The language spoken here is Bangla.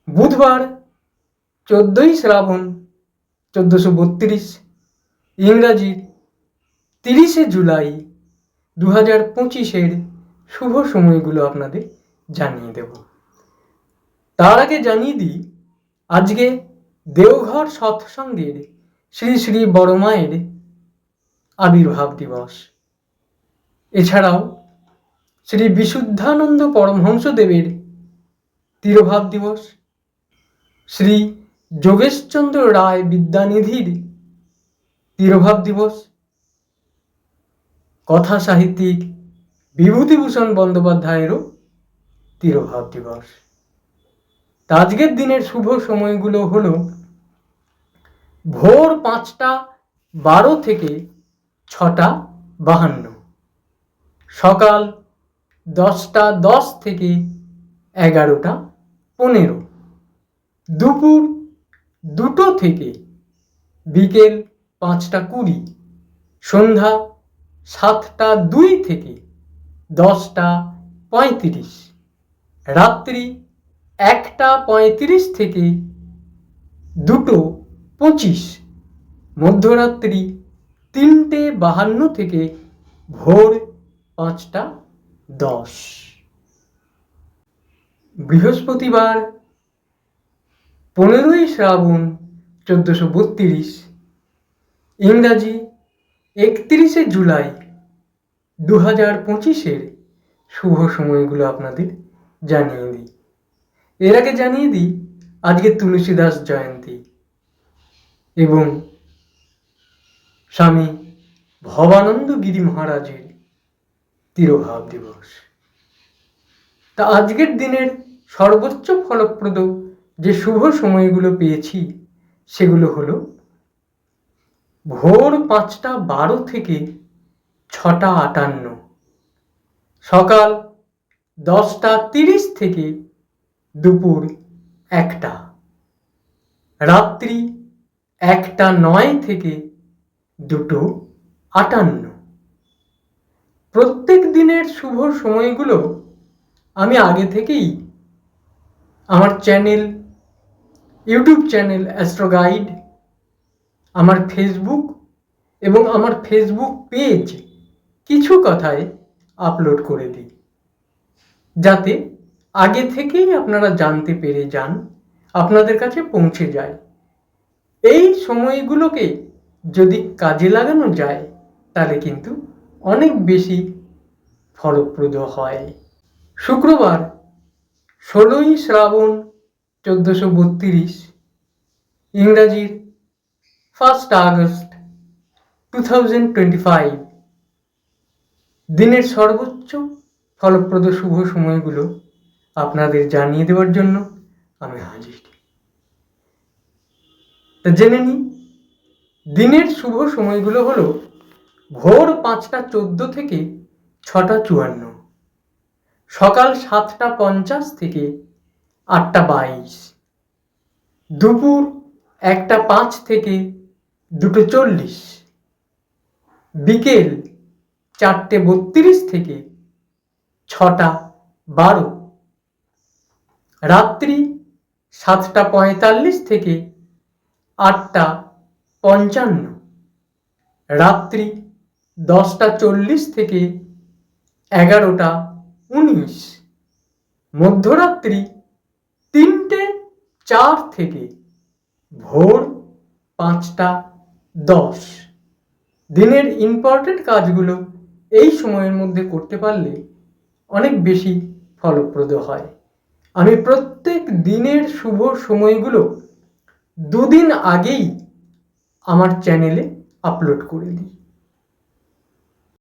বুধবার 14ই শ্রাবণ 1432, ইংরাজির 30শে জুলাই 2025-এর শুভ সময়গুলো আপনাদের জানিয়ে দেব। তার আগে জানিয়ে দিই, আজকে দেওঘর সৎসঙ্গের শ্রী শ্রী বড় মায়ের আবির্ভাব দিবস। এছাড়াও শ্রী বিশুদ্ধানন্দ পরমহংসদেবের তিরোভাব দিবস, শ্রী যোগেশচন্দ্র রায় বিদ্যানিধির তিরোভাব দিবস, কথা সাহিত্যিক বিভূতিভূষণ বন্দ্যোপাধ্যায়েরও তিরোভাব দিবস। আজকের দিনের শুভ সময়গুলো হলো ভোর 5টা 12 থেকে 6টা 52, সকাল 10টা 10 থেকে 11টা 15, দুপুর 2টো থেকে বিকেল 5টা 20, সন্ধ্যা 7টা 2 থেকে 10টা 35, রাত্রি 1টা 35 থেকে 2টো 25, মধ্যরাত্রি 3টে 52 থেকে ভোর 5টা 10। বৃহস্পতিবার 15ই শ্রাবণ 1432, ইংরাজি 31শে জুলাই 2025-এর শুভ সময়গুলো আপনাদের জানিয়ে দিই। এর আগে জানিয়ে দিই, আজকে তুলসীদাস জয়ন্তী এবং স্বামী ভবানন্দ গিরি মহারাজের তিরোভাব দিবস। তা আজকের দিনের সর্বোচ্চ ফলপ্রদ যে শুভ সময়গুলো পেয়েছি সেগুলো হলো ভোর 5টা 12 থেকে 6টা 58, সকাল 10টা 30 থেকে দুপুর 1টা, রাত্রি 1টা 9 থেকে 2টো 58। প্রত্যেক দিনের শুভ সময়গুলো আমি আগে থেকেই আমার ইউটিউব চ্যানেল অ্যাস্ট্রো গাইড, আমার ফেসবুক এবং আমার ফেসবুক পেজ কিছু কথায় আপলোড করে দিই, যাতে আগে থেকেই আপনারা জানতে পেরে যান, আপনাদের কাছে পৌঁছে যায়। এই সময়গুলোকে যদি কাজে লাগানো যায় তাহলে কিন্তু অনেক বেশি ফলপ্রদ হয়। শুক্রবার 16ই শ্রাবণ 1432, ইংরাজির 1 আগস্ট 2025, দিনের সর্বোচ্চ ফলপ্রদ শুভ সময়গুলো আপনাদের জানিয়ে দেওয়ার জন্য আমি হাজির। তা জেনে নিই, দিনের শুভ সময়গুলো হলো ভোর 5টা 14 থেকে 6টা 54, সকাল 7টা 50 থেকে 8টা 22, দুপুর 1টা 5 থেকে 2টো 40, বিকেল 4টে 32 থেকে 6টা 12, রাত্রি 7টা 45 থেকে 8টা 55, রাত্রি 10টা 40 থেকে 11টা 19, মধ্যরাত্রি 3টে 4 থেকে ভোর 5টা 10। দিনের ইম্পর্টেন্ট কাজগুলো এই সময়ের মধ্যে করতে পারলে অনেক বেশি ফলপ্রদ হয়। আমি প্রত্যেক দিনের শুভ সময়গুলো 2 দিন আগেই আমার চ্যানেলে আপলোড করে দিই।